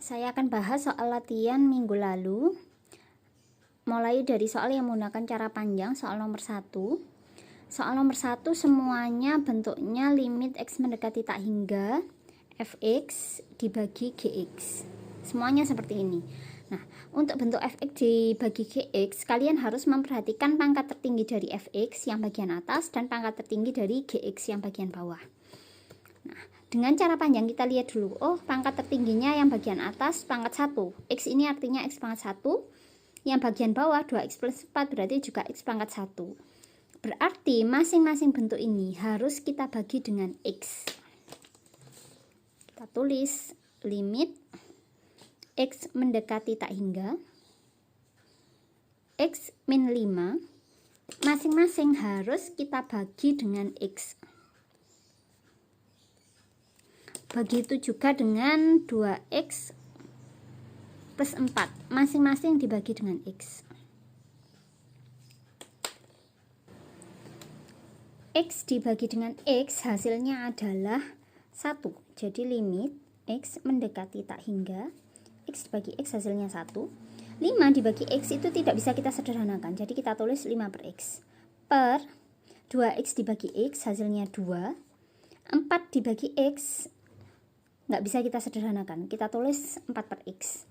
Saya akan bahas soal latihan minggu lalu, mulai dari soal yang menggunakan cara panjang, soal nomor 1. Soal nomor 1 semuanya bentuknya limit X mendekati tak hingga fx dibagi gx. Semuanya seperti ini. Nah, untuk bentuk fx dibagi gx, kalian harus memperhatikan pangkat tertinggi dari fx yang bagian atas dan pangkat tertinggi dari gx yang bagian bawah. Nah, dengan cara panjang kita lihat dulu. Oh, pangkat tertingginya yang bagian atas pangkat 1. X ini artinya X pangkat 1. Yang bagian bawah 2X plus 4 berarti juga X pangkat 1. Berarti masing-masing bentuk ini harus kita bagi dengan X. Kita tulis limit X mendekati tak hingga X min 5. Masing-masing harus kita bagi dengan X. Begitu juga dengan 2X plus 4. Masing-masing dibagi dengan X. X dibagi dengan X hasilnya adalah 1. Jadi limit X mendekati tak hingga X dibagi X hasilnya 1. 5 dibagi X itu tidak bisa kita sederhanakan. Jadi kita tulis 5 per X. Per 2X dibagi X hasilnya 2. 4 dibagi X nggak bisa kita sederhanakan, kita tulis 4 per X.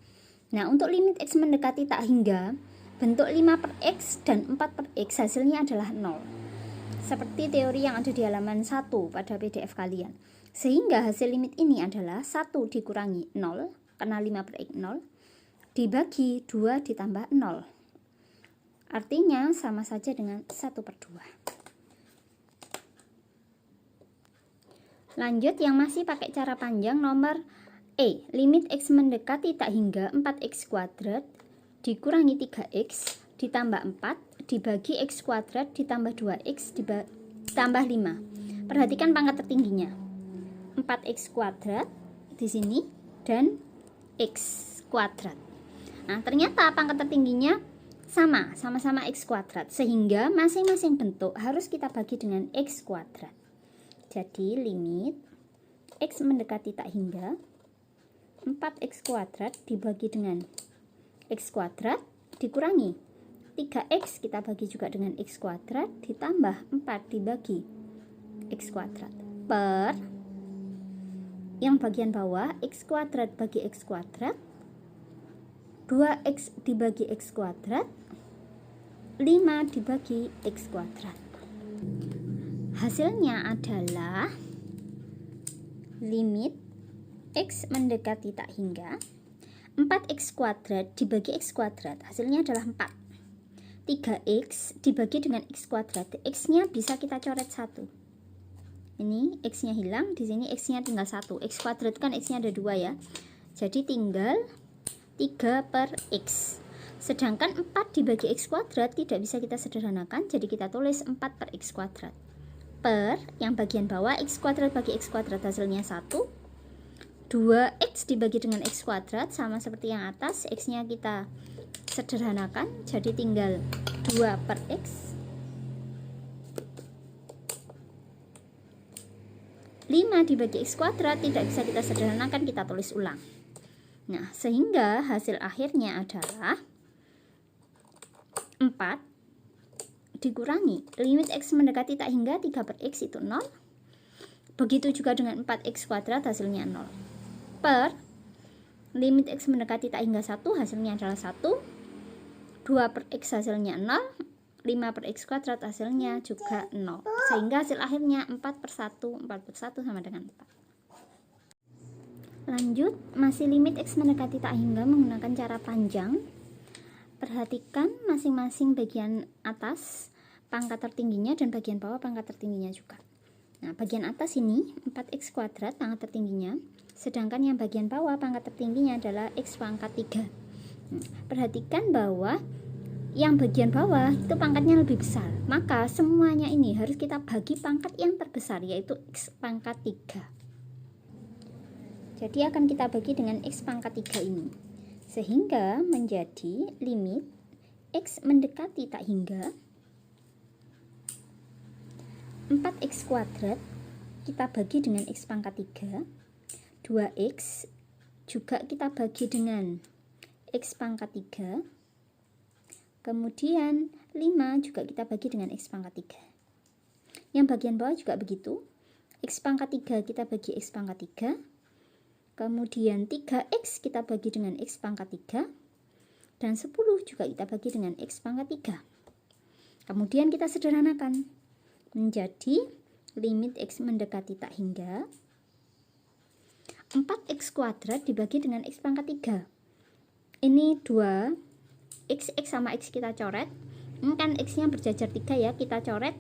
Nah, untuk limit X mendekati tak hingga, bentuk 5 per X dan 4 per X hasilnya adalah 0. Seperti teori yang ada di halaman 1 pada PDF kalian. Sehingga hasil limit ini adalah 1 dikurangi 0, karena 5 per X 0, dibagi 2 ditambah 0. Artinya sama saja dengan 1 per 2. Lanjut yang masih pakai cara panjang nomor E. Limit X mendekati tak hingga 4X kuadrat dikurangi 3X ditambah 4 dibagi X kuadrat ditambah 2X ditambah 5. Perhatikan pangkat tertingginya. 4X kuadrat di sini dan X kuadrat. Nah, ternyata pangkat tertingginya sama-sama X kuadrat. Sehingga masing-masing bentuk harus kita bagi dengan X kuadrat. Jadi limit X mendekati tak hingga 4X kuadrat dibagi dengan X kuadrat dikurangi 3X kita bagi juga dengan X kuadrat ditambah 4 dibagi X kuadrat per yang bagian bawah X kuadrat bagi X kuadrat 2X dibagi X kuadrat 5 dibagi X kuadrat. Hasilnya adalah limit X mendekati tak hingga 4X kuadrat dibagi X kuadrat hasilnya adalah 4. 3X dibagi dengan X kuadrat, X nya bisa kita coret 1. Ini X nya hilang, di sini X nya tinggal 1. X kuadrat kan X nya ada 2 ya, jadi tinggal 3 per X. Sedangkan 4 dibagi X kuadrat tidak bisa kita sederhanakan, jadi kita tulis 4 per X kuadrat per yang bagian bawah X kuadrat bagi X kuadrat hasilnya 1. 2X dibagi dengan X kuadrat sama seperti yang atas, X nya kita sederhanakan jadi tinggal 2 per X. 5 dibagi X kuadrat tidak bisa kita sederhanakan, kita tulis ulang. Nah, sehingga hasil akhirnya adalah 4 dikurangi limit X mendekati tak hingga 3 per X itu 0. Begitu juga dengan 4X kuadrat hasilnya 0. Per limit X mendekati tak hingga 1 hasilnya adalah 1. 2 per X hasilnya 0. 5 per X kuadrat hasilnya juga 0. Sehingga hasil akhirnya 4 per 1. 4 per 1 sama dengan 4. Lanjut, masih limit X mendekati tak hingga menggunakan cara panjang. Perhatikan masing-masing bagian atas pangkat tertingginya dan bagian bawah pangkat tertingginya juga. Nah, bagian atas ini 4X kuadrat pangkat tertingginya, sedangkan yang bagian bawah pangkat tertingginya adalah X pangkat 3. Perhatikan bahwa yang bagian bawah itu pangkatnya lebih besar, maka semuanya ini harus kita bagi pangkat yang terbesar, yaitu X pangkat 3. Jadi akan kita bagi dengan X pangkat 3 ini. Sehingga menjadi limit X mendekati tak hingga 4X kuadrat kita bagi dengan X pangkat 3. 2X juga kita bagi dengan X pangkat 3. Kemudian 5 juga kita bagi dengan X pangkat 3. Yang bagian bawah juga begitu. X pangkat 3 kita bagi X pangkat 3. Kemudian 3X kita bagi dengan X pangkat 3. Dan 10 juga kita bagi dengan X pangkat 3. Kemudian kita sederhanakan menjadi limit X mendekati tak hingga 4X kuadrat dibagi dengan X pangkat 3. Ini 2 X sama X kita coret. Ini kan X nya berjajar 3 ya, kita coret,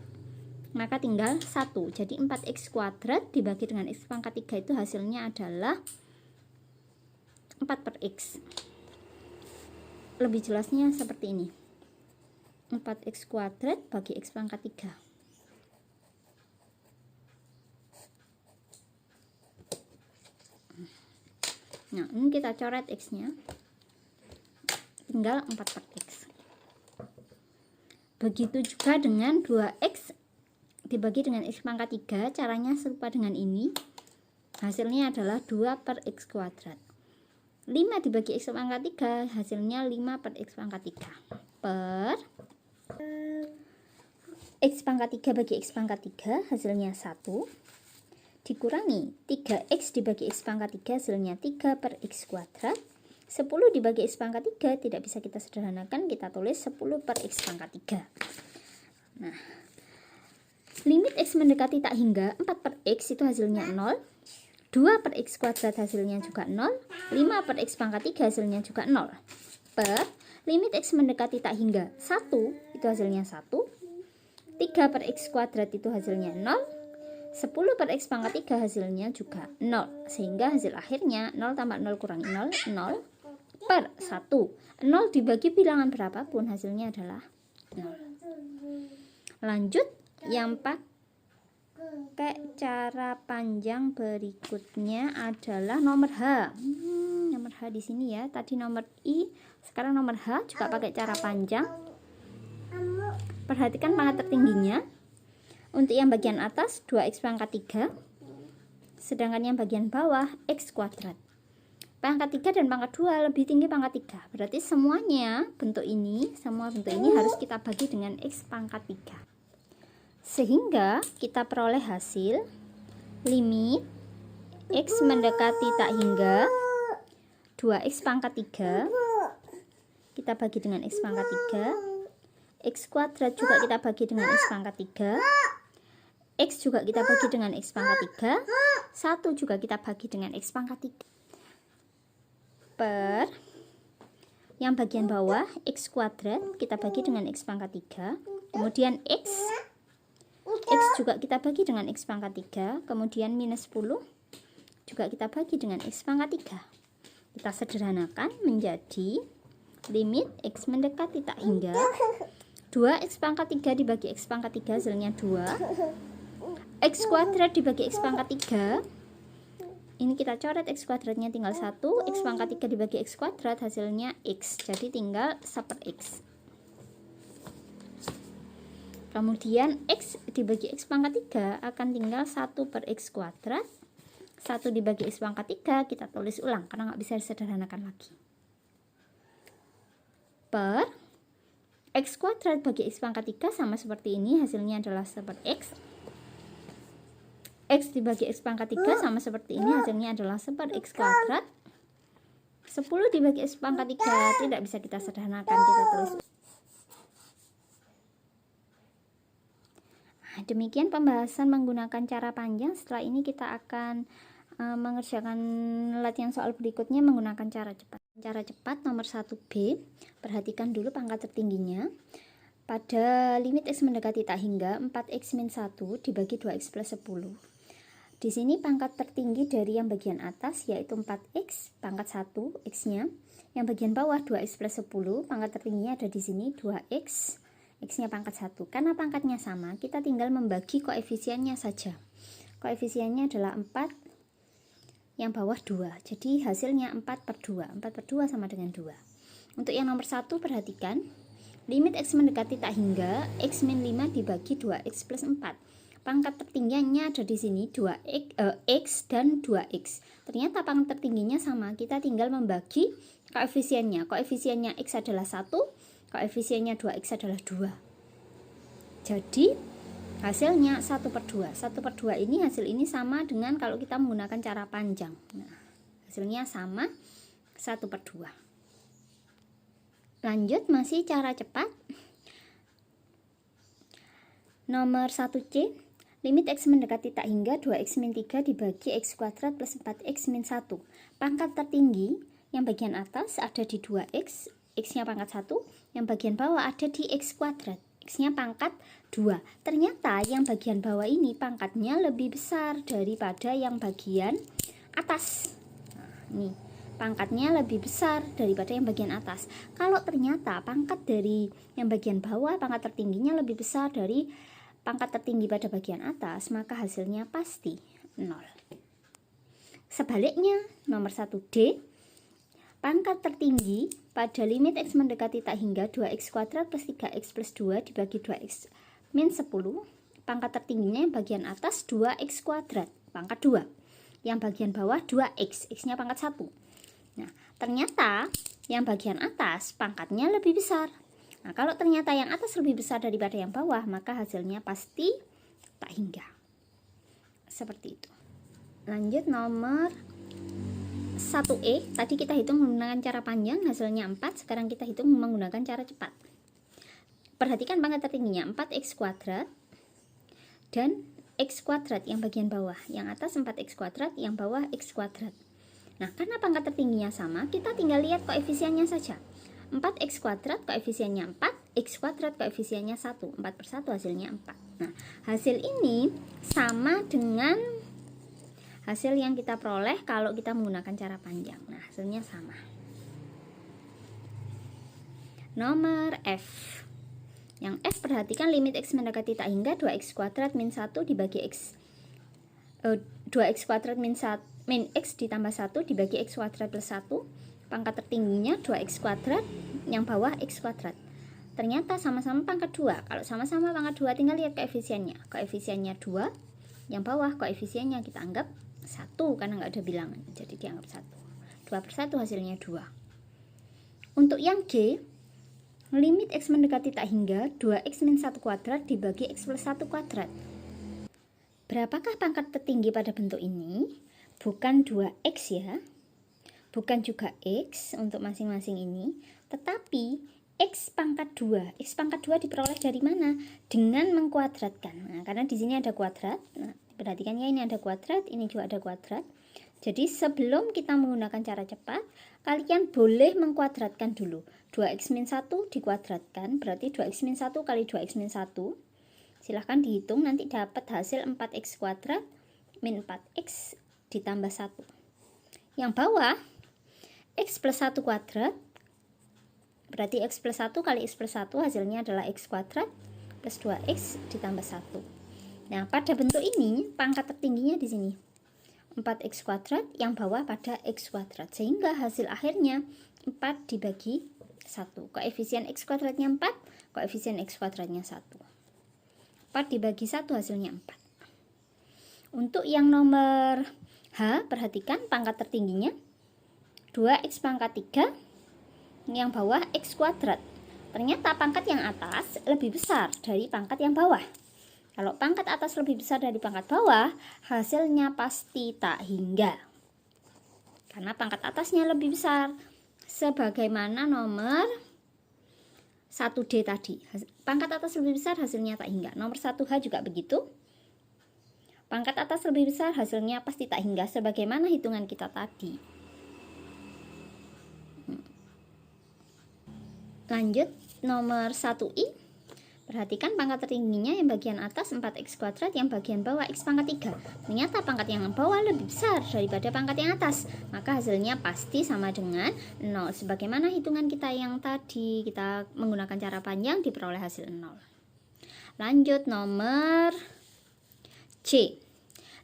maka tinggal 1. Jadi 4X kuadrat dibagi dengan X pangkat 3 itu hasilnya adalah 4/X. Lebih jelasnya seperti ini. 4X kuadrat bagi X pangkat 3. Nah, ini kita coret X-nya. Tinggal 4/X. Begitu juga dengan 2X dibagi dengan X pangkat 3. Caranya serupa dengan ini. Hasilnya adalah 2/X kuadrat. 5 dibagi X pangkat 3, hasilnya 5/X pangkat 3. Per X pangkat 3 bagi X pangkat 3, hasilnya 1. Dikurangi 3X dibagi X pangkat 3, hasilnya 3/X kuadrat. 10 dibagi X pangkat 3 tidak bisa kita sederhanakan, kita tulis 10/X pangkat 3. Nah, limit X mendekati tak hingga 4/X itu hasilnya 0. 2/X kuadrat hasilnya juga 0. 5/X pangkat 3 hasilnya juga 0. Per limit X mendekati tak hingga 1 itu hasilnya 1. 3/X kuadrat itu hasilnya 0. 10/X pangkat 3 hasilnya juga 0. Sehingga hasil akhirnya 0 tambah 0 kurangi 0, 0 per 1. 0 dibagi bilangan berapapun hasilnya adalah 0. Lanjut yang pakai cara panjang berikutnya adalah nomor H. Nomor H di sini ya. Tadi nomor I, sekarang nomor H juga pakai cara panjang. Perhatikan pangkat tertingginya. Untuk yang bagian atas 2X pangkat 3. Sedangkan yang bagian bawah X kuadrat. Pangkat 3 dan pangkat 2 lebih tinggi pangkat 3. Berarti semuanya bentuk ini, semua bentuk ini harus kita bagi dengan X pangkat 3. Sehingga kita peroleh hasil limit X mendekati tak hingga 2X pangkat 3 kita bagi dengan X pangkat 3. X kuadrat juga kita bagi dengan X pangkat 3. X juga kita bagi dengan X pangkat 3. 1 juga kita bagi dengan X pangkat 3. Per yang bagian bawah X kuadrat kita bagi dengan X pangkat 3. Kemudian X juga kita bagi dengan X pangkat 3. Kemudian minus 10 juga kita bagi dengan X pangkat 3. Kita sederhanakan menjadi limit X mendekati tak hingga 2X pangkat 3 dibagi X pangkat 3 hasilnya 2. X kuadrat dibagi X pangkat 3. Ini kita coret X kuadratnya tinggal 1. X pangkat 3 dibagi X kuadrat hasilnya X. Jadi tinggal 1/X. Kemudian X dibagi X pangkat 3 akan tinggal 1/X kuadrat. 1 dibagi X pangkat 3 kita tulis ulang karena nggak bisa disederhanakan lagi. Per X kuadrat bagi X pangkat 3 sama seperti ini, hasilnya adalah 1/X. X dibagi X pangkat 3 sama seperti ini, hasilnya adalah 1/X kuadrat. 10 dibagi X pangkat 3 tidak bisa kita sederhanakan, kita tulis. Nah, demikian pembahasan menggunakan cara panjang. Setelah ini kita akan mengerjakan latihan soal berikutnya menggunakan cara cepat. Cara cepat nomor 1B. Perhatikan dulu pangkat tertingginya. Pada limit X mendekati tak hingga 4X min 1 dibagi 2X plus 10. Di sini pangkat tertinggi dari yang bagian atas yaitu 4X, pangkat 1 X-nya. Yang bagian bawah 2X plus 10, pangkat tertingginya ada di sini 2X. X-nya pangkat 1. Karena pangkatnya sama, kita tinggal membagi koefisiennya saja. Koefisiennya adalah 4, yang bawah 2. Jadi hasilnya 4/2. 4/2 sama dengan 2. Untuk yang nomor 1 perhatikan. Limit X mendekati tak hingga X min 5 dibagi 2X plus 4. pangkat tertingginya ada di sini 2x, x dan 2x. Ternyata pangkat tertingginya sama, kita tinggal membagi koefisiennya. Koefisiennya x adalah 1, koefisiennya 2x adalah 2. Jadi hasilnya 1/2. 1/2 ini, hasil ini sama dengan kalau kita menggunakan cara panjang. Nah, hasilnya sama 1/2. Lanjut, masih cara cepat. Nomor 1C, limit x mendekati tak hingga 2x min 3 dibagi x kuadrat plus 4x min 1. Pangkat tertinggi yang bagian atas ada di 2x, x-nya pangkat 1, yang bagian bawah ada di x kuadrat, x-nya pangkat 2. Ternyata yang bagian bawah ini pangkatnya lebih besar daripada yang bagian atas. Nah, nih, pangkatnya lebih besar daripada yang bagian atas. Kalau ternyata pangkat dari yang bagian bawah, pangkat tertingginya lebih besar dari pangkat tertinggi pada bagian atas, maka hasilnya pasti 0. Sebaliknya, nomor 1D, pangkat tertinggi pada limit x mendekati tak hingga 2x kuadrat plus 3x plus 2 dibagi 2x min 10. Pangkat tertingginya yang bagian atas 2x kuadrat, pangkat 2. Yang bagian bawah 2x, x-nya pangkat 1. Nah, ternyata yang bagian atas pangkatnya lebih besar. Nah, kalau ternyata yang atas lebih besar daripada yang bawah, maka hasilnya pasti tak hingga. Seperti itu. Lanjut, nomor 1E. Tadi kita hitung menggunakan cara panjang, hasilnya 4. Sekarang kita hitung menggunakan cara cepat. Perhatikan pangkat tertingginya 4x kuadrat dan x kuadrat yang bagian bawah. Yang atas 4x kuadrat, yang bawah x kuadrat. Nah, karena pangkat tertingginya sama, kita tinggal lihat koefisiennya saja. 4x kuadrat koefisiennya 4, x kuadrat koefisiennya 1. 4/1 hasilnya 4. Nah, hasil ini sama dengan hasil yang kita peroleh kalau kita menggunakan cara panjang. Nah, hasilnya sama. Nomor F. Yang F, perhatikan limit x mendekati tak hingga 2x kuadrat min 1 dibagi x 2x kuadrat min x ditambah 1 dibagi x kuadrat plus 1. Pangkat tertingginya 2x kuadrat, yang bawah x kuadrat. Ternyata sama-sama pangkat 2. Kalau sama-sama pangkat 2, tinggal lihat koefisiennya. Koefisiennya 2, yang bawah koefisiennya kita anggap 1 karena nggak ada bilangan, jadi dianggap 1. 2/1 hasilnya 2. Untuk yang G, limit x mendekati tak hingga 2x min 1 kuadrat dibagi x plus 1 kuadrat. Berapakah pangkat tertinggi pada bentuk ini? Bukan 2x ya, bukan juga x untuk masing-masing ini, tetapi x pangkat 2. X pangkat 2 diperoleh dari mana? Dengan mengkuadratkan. Nah, karena di sini ada kuadrat. Nah, perhatikan ya, ini ada kuadrat, ini juga ada kuadrat. Jadi sebelum kita menggunakan cara cepat, kalian boleh mengkuadratkan dulu. 2x min 1 dikuadratkan, berarti 2x min 1 kali 2x min 1. Silahkan dihitung, nanti dapat hasil 4x kuadrat min 4x ditambah 1. Yang bawah, x plus 1 kuadrat, berarti x plus 1 kali x plus 1 hasilnya adalah x kuadrat plus 2x ditambah 1. Nah, pada bentuk ini, pangkat tertingginya di sini 4x kuadrat, yang bawah pada x kuadrat. Sehingga hasil akhirnya 4 dibagi 1. Koefisien x kuadratnya 4, koefisien x kuadratnya 1. 4 dibagi 1 hasilnya 4. Untuk yang nomor H, perhatikan pangkat tertingginya 2x pangkat 3, yang bawah x kuadrat. Ternyata pangkat yang atas lebih besar dari pangkat yang bawah. Kalau pangkat atas lebih besar dari pangkat bawah, hasilnya pasti tak hingga. Karena pangkat atasnya lebih besar. Sebagaimana nomor 1D tadi. Pangkat atas lebih besar, hasilnya tak hingga. Nomor 1H juga begitu. Pangkat atas lebih besar, hasilnya pasti tak hingga. Sebagaimana hitungan kita tadi. Lanjut, nomor 1I. Perhatikan pangkat tertingginya yang bagian atas 4x kuadrat, yang bagian bawah x pangkat 3. Ternyata pangkat yang bawah lebih besar daripada pangkat yang atas. Maka hasilnya pasti sama dengan 0. Sebagaimana hitungan kita yang tadi, kita menggunakan cara panjang diperoleh hasil 0. Lanjut, nomor C.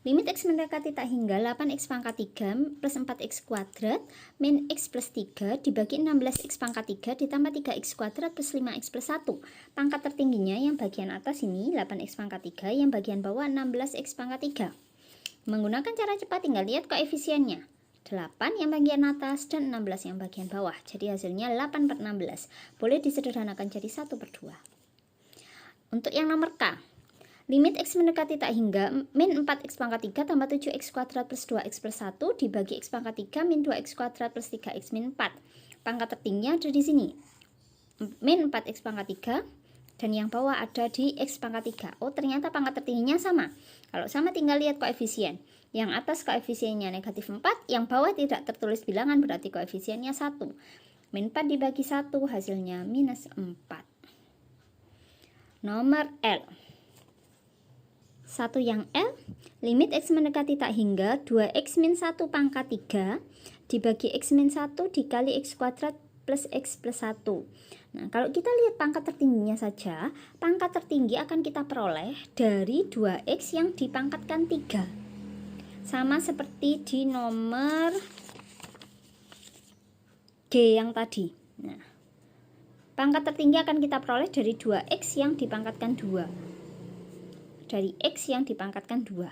Limit X mendekati tak hingga 8X pangkat 3 plus 4X kuadrat min X plus 3 dibagi 16X pangkat 3 ditambah 3X kuadrat plus 5X plus 1. Pangkat tertingginya yang bagian atas ini 8X pangkat 3, yang bagian bawah 16X pangkat 3. Menggunakan cara cepat tinggal lihat koefisiennya. 8 yang bagian atas dan 16 yang bagian bawah. Jadi hasilnya 8 per 16. Boleh disederhanakan jadi 1/2. Untuk yang nomor K, limit X mendekati tak hingga min 4X pangkat 3 tambah 7X kuadrat plus 2X plus 1 dibagi X pangkat 3 min 2X kuadrat plus 3X min 4. Pangkat tertingginya ada di sini, min 4X pangkat 3, dan yang bawah ada di X pangkat 3. Oh, ternyata pangkat tertingginya sama. Kalau sama tinggal lihat koefisien. Yang atas koefisiennya negatif 4, yang bawah tidak tertulis bilangan, berarti koefisiennya 1. Min 4 dibagi 1 hasilnya minus 4. Nomor L. Satu yang L, limit X mendekati tak hingga 2X min 1 pangkat 3 dibagi X min 1 dikali X kuadrat plus X plus 1. Nah, kalau kita lihat pangkat tertingginya saja, pangkat tertinggi akan kita peroleh dari 2X yang dipangkatkan 3. Sama seperti di nomor G yang tadi. Nah, pangkat tertinggi akan kita peroleh dari 2X yang dipangkatkan 2. Dari X yang dipangkatkan 2,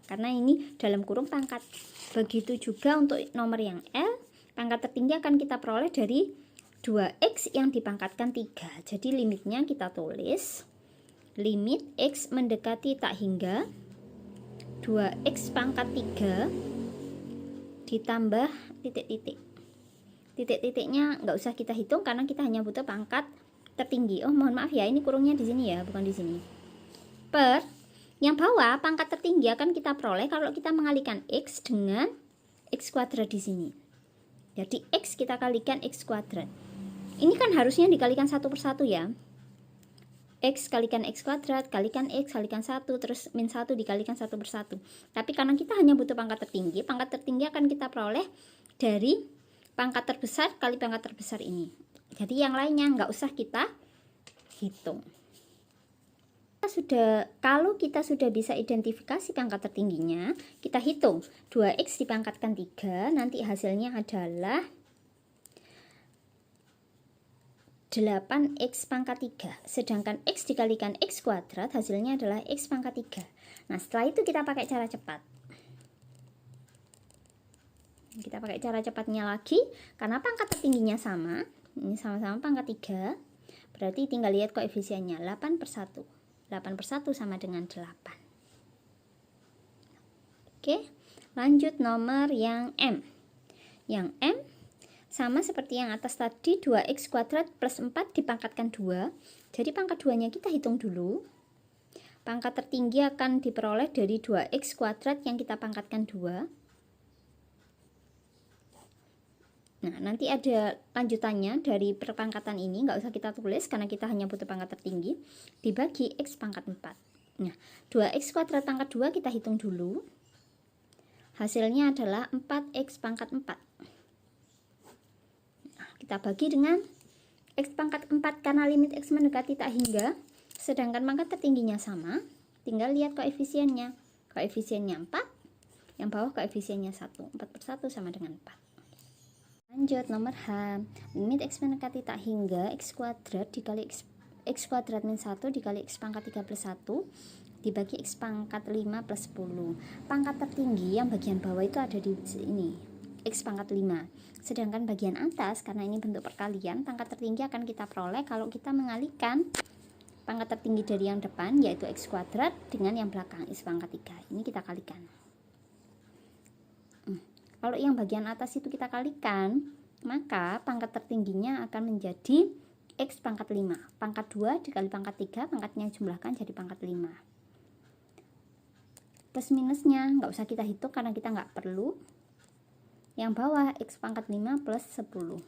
karena ini dalam kurung pangkat. Begitu juga untuk nomor yang L, pangkat tertinggi akan kita peroleh dari 2X yang dipangkatkan 3. Jadi limitnya kita tulis limit X mendekati tak hingga 2X pangkat 3 ditambah titik-titik. Titik-titiknya nggak usah kita hitung karena kita hanya butuh pangkat tertinggi. Oh, mohon maaf ya, ini kurungnya di sini ya, bukan di sini. Per yang bawah, pangkat tertinggi akan kita peroleh kalau kita mengalihkan X dengan X kuadrat di sini. Jadi X kita kalikan X kuadrat. Ini kan harusnya dikalikan 1 per 1 ya. X kalikan X kuadrat, kalikan X, kalikan 1, terus min 1 dikalikan 1 per 1. Tapi karena kita hanya butuh pangkat tertinggi akan kita peroleh dari pangkat terbesar kali pangkat terbesar ini. Jadi yang lainnya nggak usah kita hitung. Kalau kita sudah bisa identifikasi pangkat tertingginya, kita hitung 2X dipangkatkan 3, nanti hasilnya adalah 8X pangkat 3. Sedangkan X dikalikan X kuadrat hasilnya adalah X pangkat 3. Nah, setelah itu kita pakai cara cepat. Kita pakai cara cepatnya lagi, karena pangkat tertingginya sama. Ini sama-sama pangkat 3, berarti tinggal lihat koefisiennya 8 per 1. 8 per 1 sama dengan 8. Oke, lanjut nomor yang M. Yang M sama seperti yang atas tadi, 2X kuadrat plus 4 dipangkatkan 2. Jadi pangkat 2-nya kita hitung dulu. Pangkat tertinggi akan diperoleh dari 2X kuadrat yang kita pangkatkan 2. Nah, nanti ada lanjutannya dari perpangkatan ini, nggak usah kita tulis karena kita hanya butuh pangkat tertinggi, dibagi X pangkat 4. Nah, 2X kuadrat pangkat 2 kita hitung dulu. Hasilnya adalah 4X pangkat 4. Nah, kita bagi dengan X pangkat 4 karena limit X mendekati tak hingga, sedangkan pangkat tertingginya sama, tinggal lihat koefisiennya. Koefisiennya 4, yang bawah koefisiennya 1. 4 per 1 sama dengan 4. Lanjut nomor H, limit X mendekati tak hingga X kuadrat dikali X kuadrat min 1 dikali X pangkat 3 plus 1 dibagi X pangkat 5 plus 10. Pangkat tertinggi yang bagian bawah itu ada di sini, X pangkat 5. Sedangkan bagian atas, karena ini bentuk perkalian, pangkat tertinggi akan kita peroleh kalau kita mengalihkan pangkat tertinggi dari yang depan, yaitu X kuadrat, dengan yang belakang, X pangkat 3. Ini kita kalikan. Kalau yang bagian atas itu kita kalikan, maka pangkat tertingginya akan menjadi X pangkat 5. Pangkat 2 dikali pangkat 3, pangkatnya jumlahkan jadi pangkat 5. Plus minusnya nggak usah kita hitung karena kita nggak perlu. Yang bawah X pangkat 5 plus 10.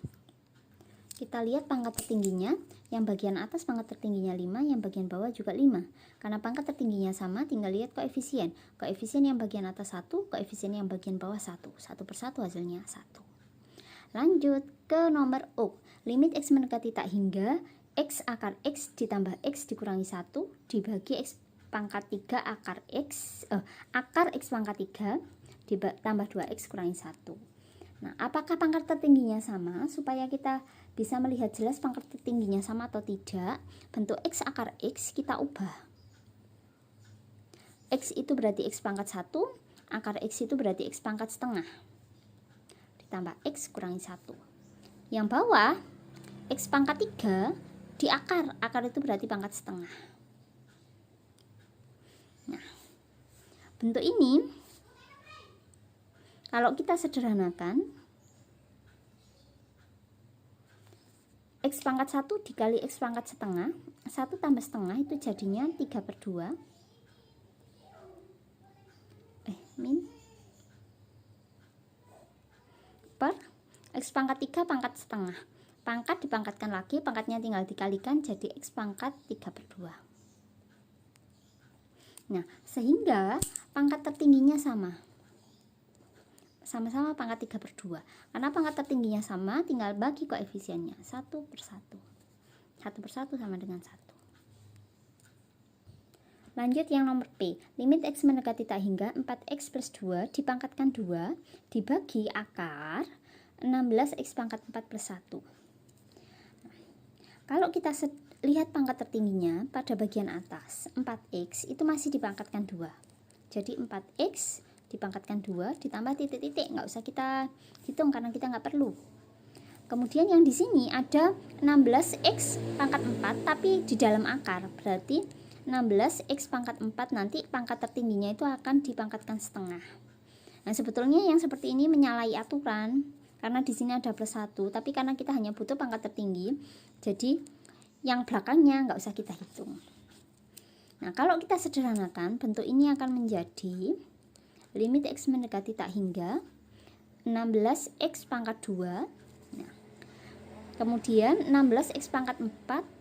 Kita lihat pangkat tertingginya, yang bagian atas pangkat tertingginya 5, yang bagian bawah juga 5. Karena pangkat tertingginya sama, tinggal lihat koefisien. Koefisien yang bagian atas 1, koefisien yang bagian bawah 1. 1 per 1 hasilnya 1. Lanjut ke nomor O. Limit X mendekati tak hingga X akar X ditambah X dikurangi 1 dibagi X pangkat 3 akar X pangkat 3 ditambah 2X kurangi 1. Nah, apakah pangkat tertingginya sama? Supaya kita bisa melihat jelas pangkat tertingginya sama atau tidak, bentuk X akar X kita ubah. X itu berarti X pangkat 1, akar X itu berarti X pangkat setengah. Ditambah X kurangi 1. Yang bawah, X pangkat 3 di akar itu berarti pangkat setengah. Nah, bentuk ini kalau kita sederhanakan, X pangkat 1 dikali X pangkat setengah, 1 tambah setengah itu jadinya 3/2 min per X pangkat 3 pangkat setengah. Pangkat dipangkatkan lagi, pangkatnya tinggal dikalikan jadi X pangkat 3/2. Nah, sehingga pangkat tertingginya sama-sama pangkat 3/2. Karena pangkat tertingginya sama, tinggal bagi koefisiennya 1/1. 1/1 sama dengan 1. Lanjut yang nomor P. Limit X mendekati tak hingga 4X plus 2 dipangkatkan 2 dibagi akar 16X pangkat 4 plus 1. Kalau kita lihat pangkat tertingginya pada bagian atas, 4X itu masih dipangkatkan 2. Jadi 4X dipangkatkan 2 ditambah titik-titik, nggak usah kita hitung karena kita nggak perlu. Kemudian yang di sini ada 16X pangkat 4 tapi di dalam akar, berarti 16X pangkat 4 nanti pangkat tertingginya itu akan dipangkatkan setengah. Nah, sebetulnya yang seperti ini menyalahi aturan karena di sini ada plus 1, tapi karena kita hanya butuh pangkat tertinggi, jadi yang belakangnya nggak usah kita hitung. Nah, kalau kita sederhanakan, bentuk ini akan menjadi limit X mendekati tak hingga 16X pangkat 2. Nah, kemudian 16X pangkat 4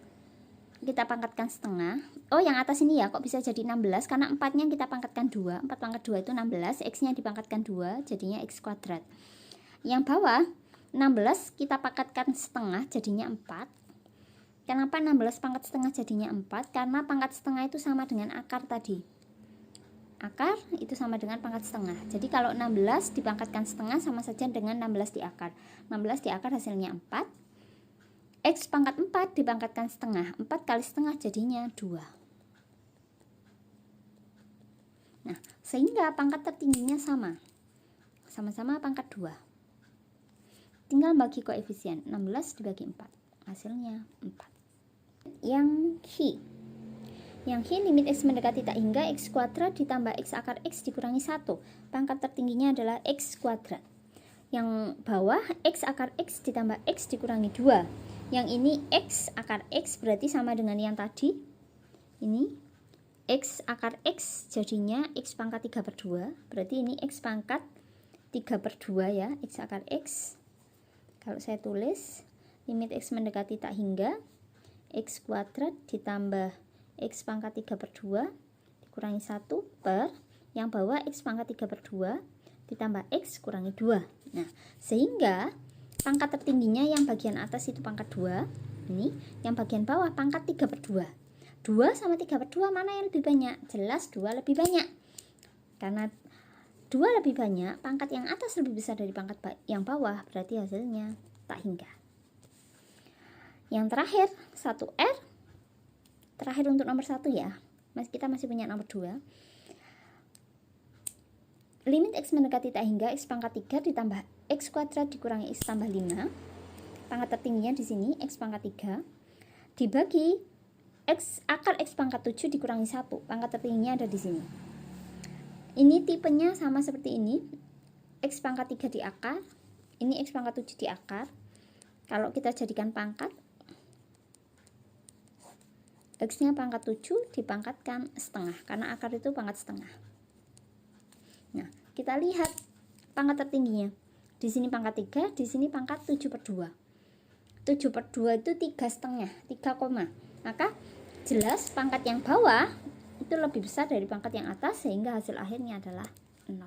kita pangkatkan setengah. Oh, yang atas ini ya, kok bisa jadi 16? Karena 4-nya kita pangkatkan 2. 4 pangkat 2 itu 16, X-nya dipangkatkan 2, jadinya X kuadrat. Yang bawah, 16 kita pangkatkan setengah, jadinya 4. Kenapa 16 pangkat setengah jadinya 4? Karena pangkat setengah itu sama dengan akar tadi. Akar itu sama dengan pangkat setengah. Jadi kalau 16 dipangkatkan setengah sama saja dengan 16 di akar. 16 di akar hasilnya 4. X pangkat 4 dipangkatkan setengah. 4 kali setengah jadinya 2. Nah, sehingga pangkat tertingginya sama-sama pangkat 2. Tinggal bagi koefisien, 16 dibagi 4, hasilnya 4. Yang H limit X mendekati tak hingga X kuadrat ditambah X akar X dikurangi 1. Pangkat tertingginya adalah X kuadrat. Yang bawah X akar X ditambah X dikurangi 2. Yang ini X akar X berarti sama dengan yang tadi. Ini X akar X jadinya X pangkat 3/2. Berarti ini X pangkat 3/2 ya, X akar X. Kalau saya tulis limit X mendekati tak hingga X kuadrat ditambah X pangkat 3/2 dikurangi 1 per yang bawah X pangkat 3/2 ditambah X kurangi 2. Nah, sehingga pangkat tertingginya yang bagian atas itu pangkat 2, ini yang bagian bawah pangkat 3/2. 2 sama 3/2 mana yang lebih banyak? Jelas 2 lebih banyak. Karena 2 lebih banyak, pangkat yang atas lebih besar dari pangkat yang bawah, berarti hasilnya tak hingga. Yang terakhir 1R. Terakhir untuk nomor 1 ya. Kita masih punya nomor 2. Limit X mendekati tak hingga X pangkat 3 ditambah X kuadrat dikurangi X tambah 5. Pangkat tertingginya di sini X pangkat 3 dibagi X akar X pangkat 7 dikurangi 1. Pangkat tertingginya ada di sini. Ini tipenya sama seperti ini. X pangkat 3 di akar, ini X pangkat 7 di akar. Kalau kita jadikan pangkat, X-nya pangkat 7 dipangkatkan setengah, karena akar itu pangkat setengah. Nah, kita lihat pangkat tertingginya. Di sini pangkat 3, di sini pangkat 7/2. 7/2 itu 3,5, 3 koma. Maka jelas pangkat yang bawah itu lebih besar dari pangkat yang atas, sehingga hasil akhirnya adalah 0.